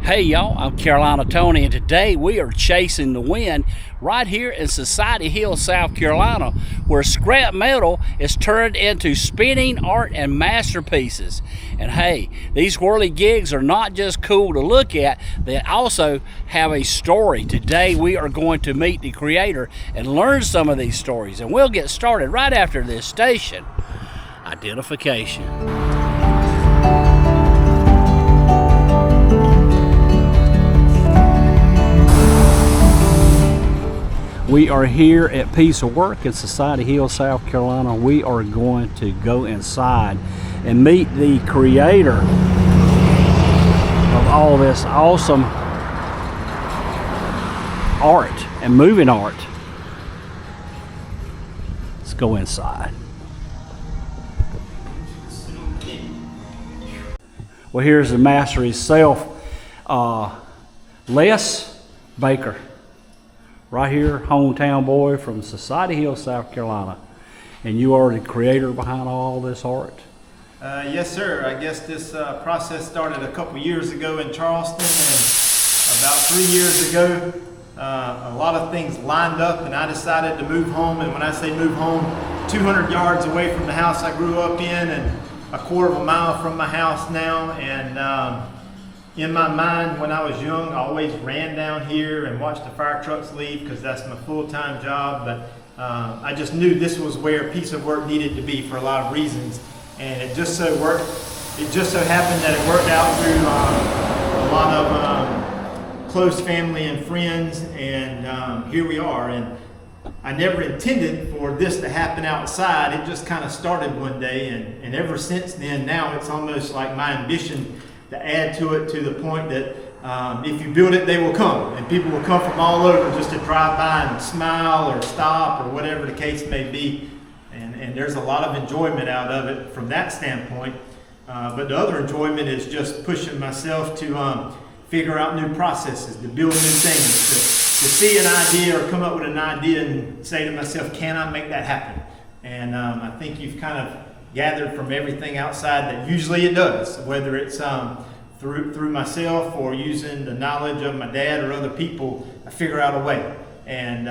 Hey y'all, I'm Carolina Tony, and today we are chasing the wind right here in Society Hill, South Carolina, where scrap metal is turned into spinning art and masterpieces. And hey, these whirligigs are not just cool to look at, they also have a story. Today we are going to meet the creator and learn some of these stories, and we'll get started right after this station identification. We are here at Piece of Work in Society Hill, South Carolina. We are going to go inside and meet the creator of all this awesome art and moving art. Let's go inside. Well, here's the master himself, Les Baker. Right here, hometown boy from Society Hill, South Carolina. And you are the creator behind all this art? Yes, sir. I guess this process started a couple years ago in Charleston, and about 3 years ago, a lot of things lined up, and I decided to move home. And when I say move home, 200 yards away from the house I grew up in, and a quarter of a mile from my house now. And in my mind, when I was young, I always ran down here and watched the fire trucks leave because that's my full-time job. But I just knew this was where Piece of Work needed to be for a lot of reasons, and it just so worked. It just so happened that it worked out through a lot of close family and friends, and here we are. And I never intended for this to happen outside. It just kind of started one day, and ever since then, now it's almost like my ambition to add to it, to the point that if you build it, they will come, and people will come from all over just to drive by and smile or stop or whatever the case may be, and there's a lot of enjoyment out of it from that standpoint. But the other enjoyment is just pushing myself to figure out new processes, to build new things, to see an idea or come up with an idea and say to myself, can I make that happen? And I think you've kind of gathered from everything outside that usually it does, whether it's through myself or using the knowledge of my dad or other people, I figure out a way. And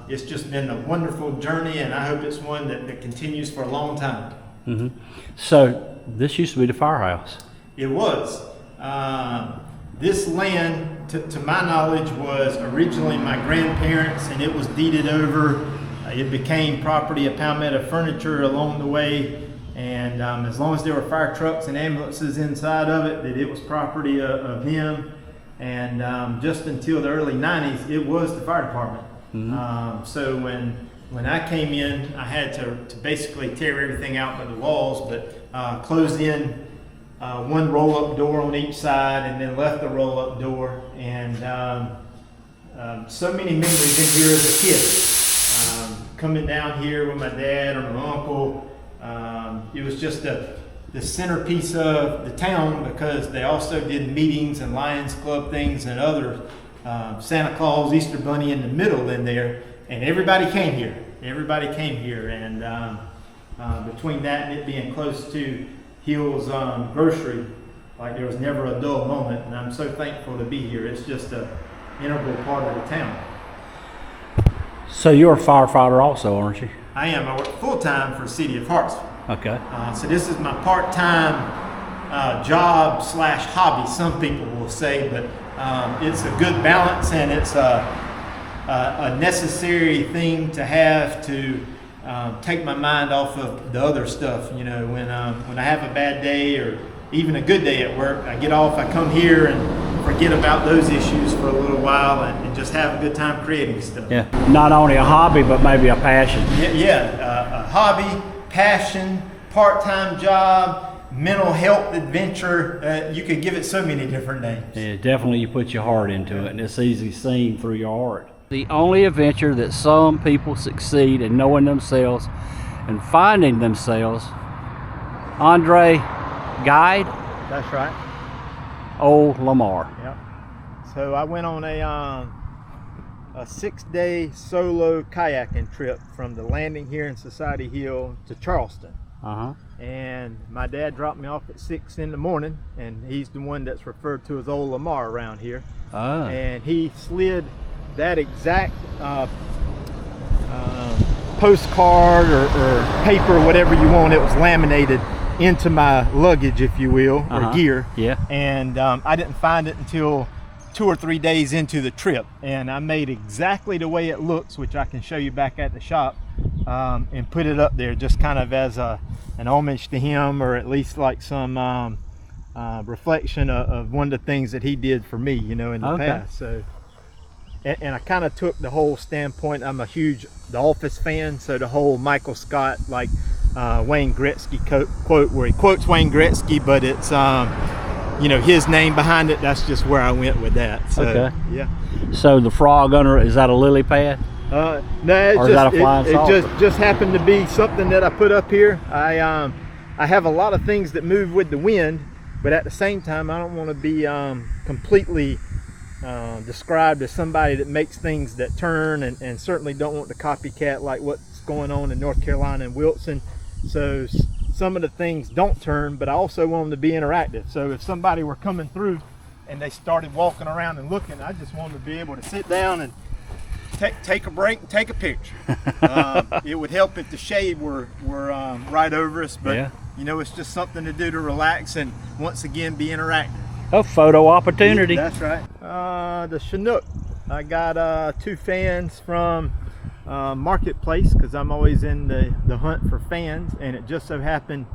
it's just been a wonderful journey, and I hope it's one that continues for a long time. Mm-hmm. So this used to be the firehouse. It was. This land, to my knowledge, was originally my grandparents', and it was deeded over. It became property of Palmetto Furniture along the way. And as long as there were fire trucks and ambulances inside of it, that it was property of them. And just until the early 90s, it was the fire department. Mm-hmm. So when I came in, I had to basically tear everything out by the walls, but closed in one roll-up door on each side, and then left the roll-up door. And so many memories in here as a kid. Coming down here with my dad or my uncle. It was just the centerpiece of the town, because they also did meetings and Lions Club things and other Santa Claus, Easter Bunny in the middle in there, and everybody came here. Everybody came here, and between that and it being close to Hill's grocery, like there was never a dull moment, and I'm so thankful to be here. It's just an integral part of the town. So you're a firefighter also, aren't you? I am. I work full-time for the city of Hartsville. Okay. So this is my part-time job / hobby, some people will say, but it's a good balance, and it's a necessary thing to have to take my mind off of the other stuff. You know, when I have a bad day or even a good day at work, I get off, I come here and forget about those issues for a little while and just have a good time creating stuff. Yeah, not only a hobby, but maybe a passion. A hobby, passion, part-time job, mental health adventure. You could give it so many different names. Yeah, definitely you put your heart into it, and it's easy seen through your art. The only adventure that some people succeed in knowing themselves and finding themselves. Andre Guide? That's right. Old Lamar. Yep. So I went on a 6-day solo kayaking trip from the landing here in Society Hill to Charleston. And my dad dropped me off at 6 in the morning, and he's the one that's referred to as old Lamar around here. And he slid that exact postcard or paper, whatever you want, it was laminated into my luggage, if you will, or gear. And I didn't find it until 2 or 3 days into the trip, and I made exactly the way it looks, which I can show you back at the shop, and put it up there just kind of as an homage to him, or at least like some reflection of one of the things that he did for me, you know, in the past. So, and I kind of took the whole standpoint. I'm a huge The Office fan, so the whole Michael Scott, like Wayne Gretzky quote where he quotes Wayne Gretzky, but it's you know, his name behind it. That's just where I went with that. So, yeah. So the frog under, is that a lily pad? No, it just happened to be something that I put up here. I have a lot of things that move with the wind, but at the same time, I don't want to be completely described as somebody that makes things that turn, and certainly don't want to copycat like what's going on in North Carolina and Wilson. So some of the things don't turn, but I also want them to be interactive. So if somebody were coming through and they started walking around and looking, I just want them to be able to sit down and take a break and take a picture. It would help if the shade were right over us, but you know, it's just something to do to relax and once again be interactive. A photo opportunity. That's right. The Chinook, I got 2 fans from Marketplace, because I'm always in the hunt for fans, and it just so happened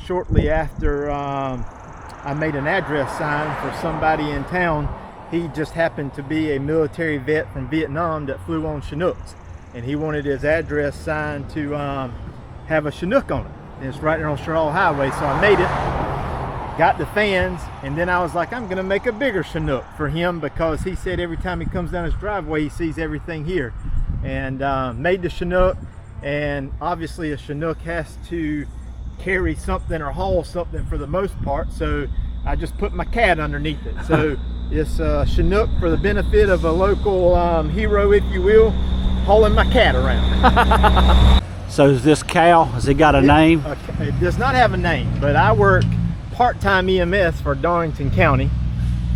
shortly after I made an address sign for somebody in town. He just happened to be a military vet from Vietnam that flew on Chinooks, and he wanted his address sign to have a Chinook on it. And it's right there on Sherrill Highway, so I made it, got the fans, and then I was like, I'm gonna make a bigger Chinook for him, because he said every time he comes down his driveway he sees everything here. And made the Chinook, and obviously a Chinook has to carry something or haul something for the most part, so I just put my cat underneath it. So it's a Chinook for the benefit of a local hero, if you will, hauling my cat around. So is this cow, has it got a name? It does not have a name, but I work part-time EMS for Darlington County,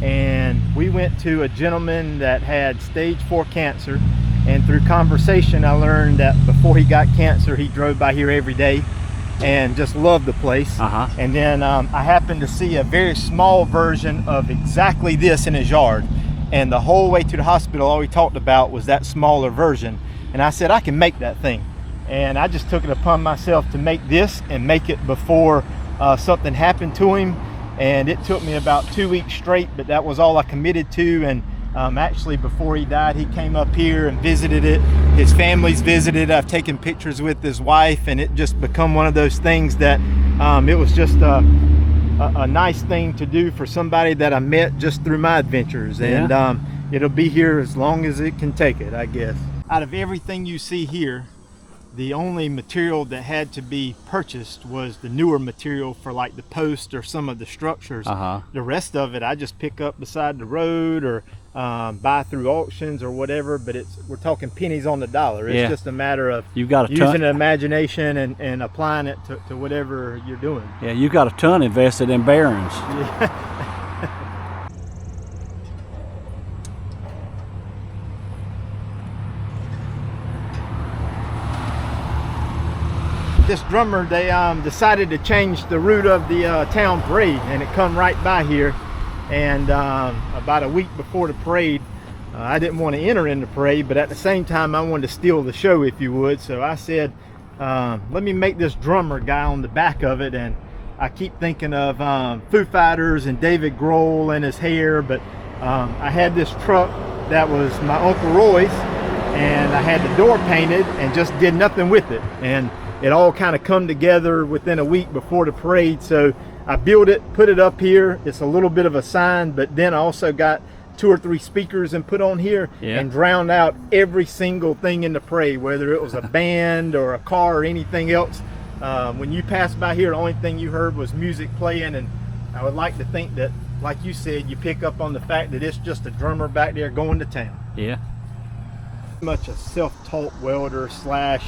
and we went to a gentleman that had stage 4 cancer, and through conversation I learned that before he got cancer he drove by here every day and just loved the place. And then I happened to see a very small version of exactly this in his yard, and the whole way to the hospital all he talked about was that smaller version, and I said I can make that thing. And I just took it upon myself to make this and make it before something happened to him, and it took me about 2 weeks straight, but that was all I committed to. And actually before he died, he came up here and visited it. His family's visited. I've taken pictures with his wife, and it just become one of those things that it was just a nice thing to do for somebody that I met just through my adventures. And it'll be here as long as it can take it, I guess. Out of everything you see here, the only material that had to be purchased was the newer material for like the post or some of the structures. The rest of it I just pick up beside the road or buy through auctions or whatever, but we're talking pennies on the dollar. It's just a matter of using an imagination and applying it to whatever you're doing. Yeah, you got a ton invested in bearings. This drummer, they decided to change the route of the town parade, and it come right by here. And about a week before the parade, I didn't want to enter in the parade, but at the same time I wanted to steal the show, if you would. So I said, let me make this drummer guy on the back of it. And I keep thinking of Foo Fighters and David Grohl and his hair, but I had this truck that was my Uncle Roy's, and I had the door painted and just did nothing with it. And it all kind of come together within a week before the parade. So I built it, put it up here. It's a little bit of a sign, but then I also got 2 or 3 speakers and put on here and drowned out every single thing in the parade, whether it was a band or a car or anything else. When you passed by here, the only thing you heard was music playing, and I would like to think that, like you said, you pick up on the fact that it's just a drummer back there going to town. Yeah. Much a self-taught welder slash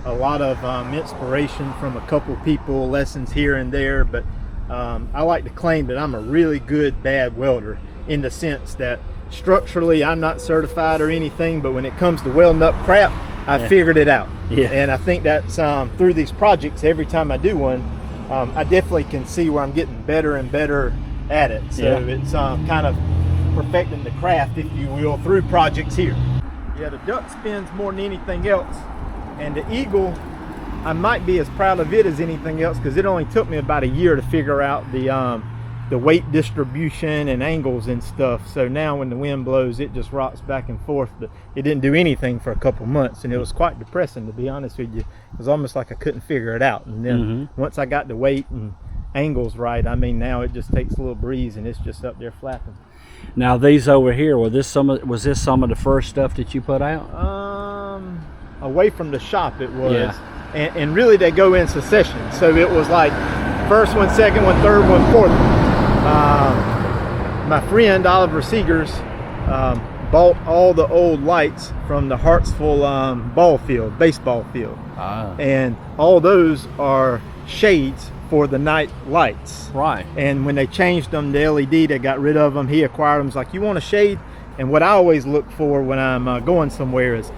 a lot of inspiration from a couple people, lessons here and there, but I like to claim that I'm a really good bad welder, in the sense that structurally I'm not certified or anything, but when it comes to welding up crap, I figured it out. And I think that's through these projects, every time I do one, I definitely can see where I'm getting better and better at it. So it's kind of perfecting the craft, if you will, through projects here. Yeah, the duck spins more than anything else, and the eagle, I might be as proud of it as anything else, because it only took me about a year to figure out the weight distribution and angles and stuff. So now when the wind blows, it just rocks back and forth, but it didn't do anything for a couple months, and it was quite depressing, to be honest with you. It was almost like I couldn't figure it out. And then once I got the weight and angles right, I mean, now it just takes a little breeze and it's just up there flapping. Now these over here, was this some of the first stuff that you put out? Away from the shop it was. And really they go in succession. So it was like first one, second one, third one, fourth one. My friend Oliver Seegers bought all the old lights from the Hartsville baseball field. And all those are shades for the night lights. Right. And when they changed them to LED, they got rid of them. He acquired them. He's like, you want a shade? And what I always look for when I'm going somewhere is,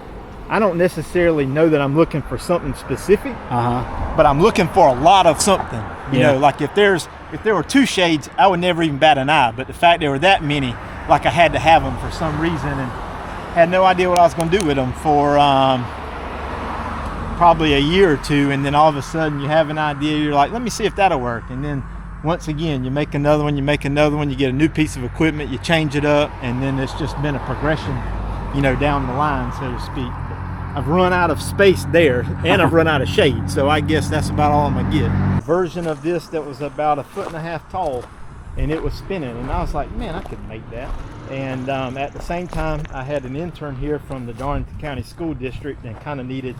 I don't necessarily know that I'm looking for something specific, but I'm looking for a lot of something. You know, like if there were 2 shades, I would never even bat an eye. But the fact there were that many, like I had to have them for some reason, and had no idea what I was going to do with them for probably a year or two. And then all of a sudden you have an idea, you're like, let me see if that'll work. And then once again, you make another one, you get a new piece of equipment, you change it up, and then it's just been a progression, you know, down the line, so to speak. I've run out of space there, and I've run out of shade, so I guess that's about all I'm gonna get. A version of this that was about 1.5 feet tall, and it was spinning, and I was like, man, I could make that. And at the same time, I had an intern here from the Darlington County School District and kind of needed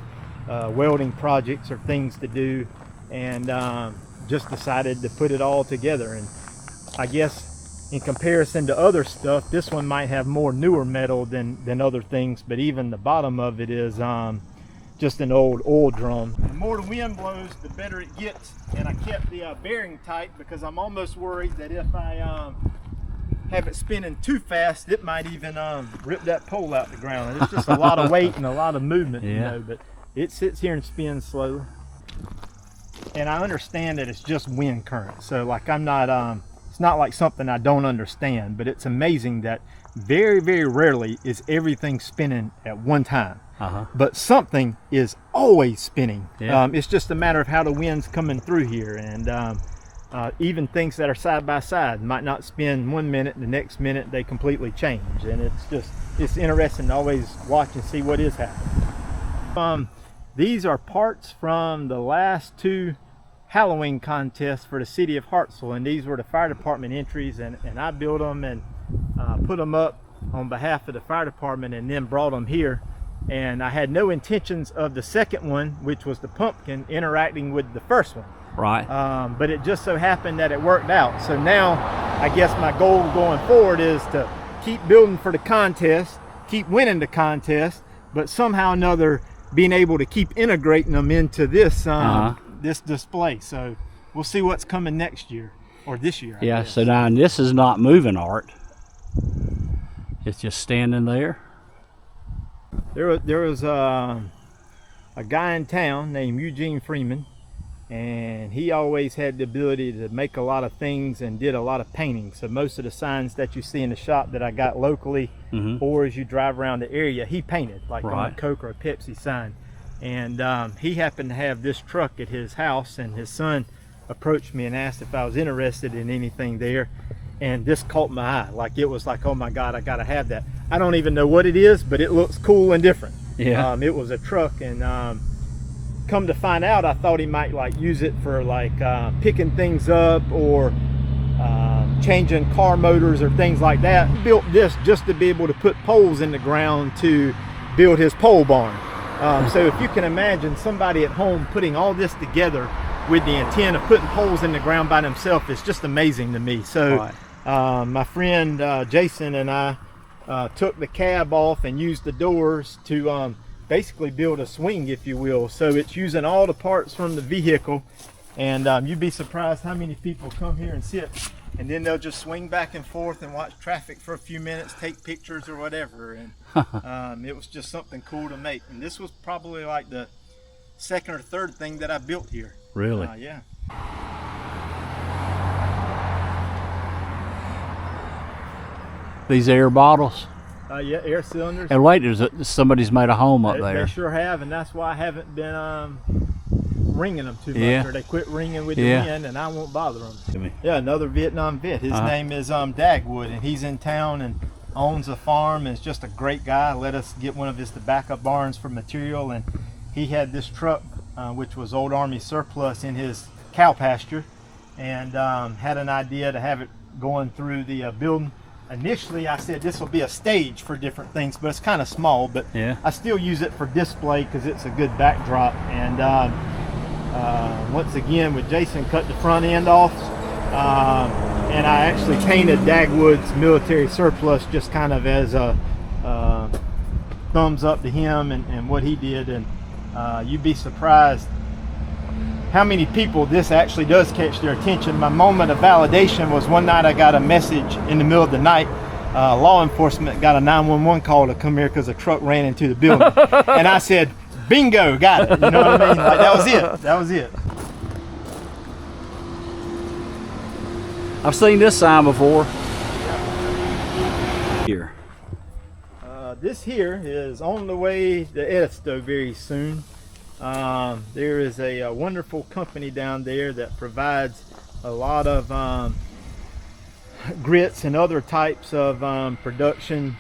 welding projects or things to do, and just decided to put it all together. And I guess in comparison to other stuff, this one might have more newer metal than other things, but even the bottom of it is just an old oil drum. The more the wind blows, the better it gets. And I kept the bearing tight because I'm almost worried that if I have it spinning too fast, it might even rip that pole out the ground. And it's just a lot of weight and a lot of movement, you know, but it sits here and spins slowly. And I understand that it's just wind current. So like I'm not, it's not like something I don't understand, but it's amazing that very, very rarely is everything spinning at one time. But something is always spinning. It's just a matter of how the wind's coming through here. And even things that are side by side might not spin 1 minute, the next minute they completely change. And it's interesting to always watch and see what is happening. These are parts from the last 2 Halloween contests for the city of Hartsville, and these were the fire department entries, and I built them and put them up on behalf of the fire department, and then brought them here. And I had no intentions of the second one, which was the pumpkin, interacting with the first one. Right. But it just so happened that it worked out. So now I guess my goal going forward is to keep building for the contest, keep winning the contest, but somehow or another being able to keep integrating them into this this display. So we'll see what's coming next year, or this year, I guess. So now this is not moving art, it's just standing there. There was a guy in town named Eugene Freeman, and he always had the ability to make a lot of things and did a lot of painting. So most of the signs that you see in the shop that I got locally, or as you drive around the area, he painted, like on a Coke or a Pepsi sign. And he happened to have this truck at his house, and his son approached me and asked if I was interested in anything there. And this caught my eye. Like, it was like, oh my God, I gotta have that. I don't even know what it is, but it looks cool and different. It was a truck, and come to find out, I thought he might like use it for like picking things up, or changing car motors or things like that. He built this just to be able to put poles in the ground to build his pole barn. So if you can imagine somebody at home putting all this together with the intent of putting poles in the ground by themselves, it's just amazing to me. So my friend Jason and I took the cab off and used the doors to basically build a swing, if you will. So it's using all the parts from the vehicle, and you'd be surprised how many people come here and sit, and then they'll just swing back and forth and watch traffic for a few minutes, take pictures or whatever. And it was just something cool to make. And this was probably like the second or third thing that I built here. Really? Yeah. These air bottles? Yeah, air cylinders. And wait, somebody's made a home up there. They sure have, and that's why I haven't been ringing them too much. Yeah. Or they quit ringing with the wind, and I won't bother them. Yeah, another Vietnam vet. His name is Dagwood, and he's in town and owns a farm, and is just a great guy. Let us get one of his tobacco barns for material, and he had this truck, which was old Army surplus, in his cow pasture, and had an idea to have it going through the building. Initially, I said this will be a stage for different things, but it's kind of small, but I still use it for display because it's a good backdrop. And once again, with Jason, cut the front end off, and I actually painted Dagwood's military surplus just kind of as a thumbs up to him and what he did. And you'd be surprised how many people this actually does catch their attention. My moment of validation was one night I got a message in the middle of the night. Law enforcement got a 911 call to come here because a truck ran into the building. And I said, bingo, got it. You know what I mean? Like, that was it. That was it. I've seen this sign before. Here. This here is on the way to Edisto very soon. There is a wonderful company down there that provides a lot of grits and other types of production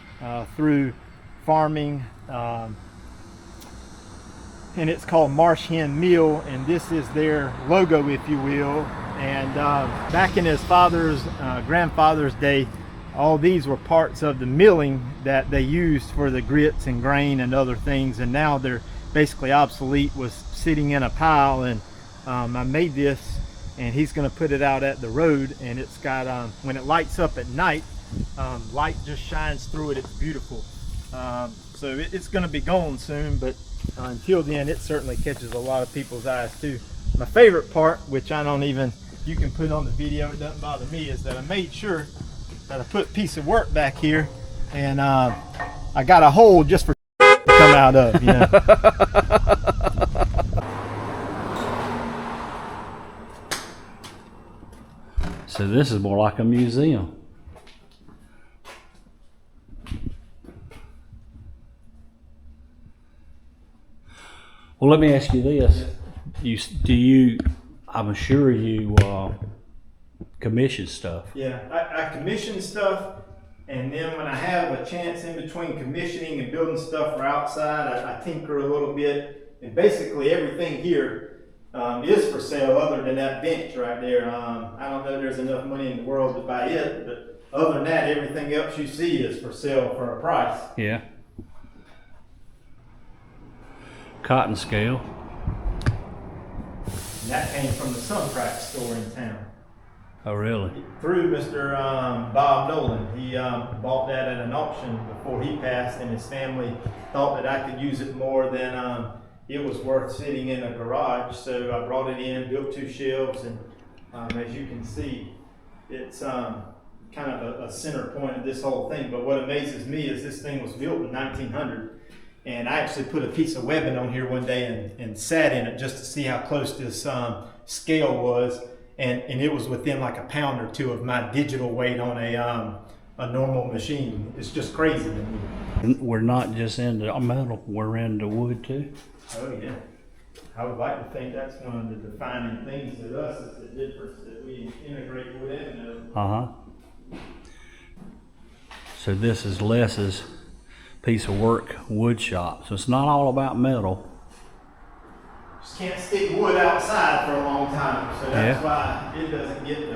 through farming, and it's called Marsh Hen Mill, and this is their logo, if you will. And back in his father's grandfather's day, all these were parts of the milling that they used for the grits and grain and other things, and now they're basically obsolete, was sitting in a pile. And I made this, and he's going to put it out at the road, and it's got when it lights up at night, light just shines through it. It's beautiful. So it's going to be gone soon, but until then it certainly catches a lot of people's eyes too. My favorite part, which I don't even, you can put on the video, it doesn't bother me, is that I made sure that I put a piece of work back here, and I got a hole just for to come out of, you know. So this is more like a museum. Well, let me ask you this: I'm sure you commission stuff. Yeah, I commission stuff, and then when I have a chance in between commissioning and building stuff for outside, I tinker a little bit. And basically everything here is for sale, other than that bench right there. I don't know if there's enough money in the world to buy it, but other than that, everything else you see is for sale for a price. Yeah. Cotton scale. And that came from the Suntrack store in town. Oh, really? Through Mr. Bob Nolan. He bought that at an auction before he passed, and his family thought that I could use it more than it was worth sitting in a garage. So I brought it in, built 2 shelves, and as you can see, it's kind of a center point of this whole thing. But what amazes me is this thing was built in 1900. And I actually put a piece of webbing on here one day and sat in it just to see how close this scale was. And it was within like a pound or 2 of my digital weight on a normal machine. It's just crazy to me. We're not just into metal, we're into wood too. Oh yeah. I would like to think that's one of the defining things to us, is the difference that we integrate wood and metal. Uh-huh. So this is Les's piece of work wood shop. So it's not all about metal. Just can't stick wood outside for a long time, so that's why it doesn't get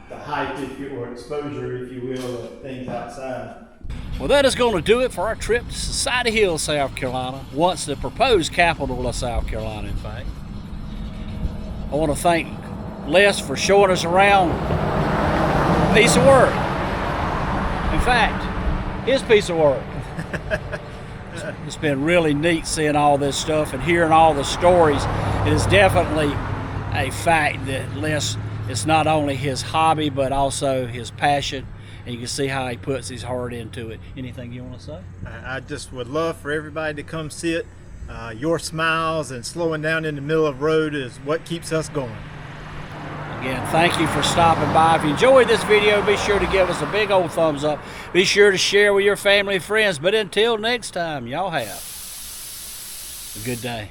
the hype or exposure, if you will, of things outside. Well, that is going to do it for our trip to Society Hill, South Carolina, once the proposed capital of South Carolina, in fact. I want to thank Les for showing us around a piece of work. In fact, his piece of work. It's been really neat seeing all this stuff and hearing all the stories. It is definitely a fact that Les, it's not only his hobby but also his passion, and you can see how he puts his heart into it. Anything you want to say? I just would love for everybody to come see it. Your smiles and slowing down in the middle of the road is what keeps us going. Again, thank you for stopping by. If you enjoyed this video, be sure to give us a big old thumbs up. Be sure to share with your family and friends. But until next time, y'all have a good day.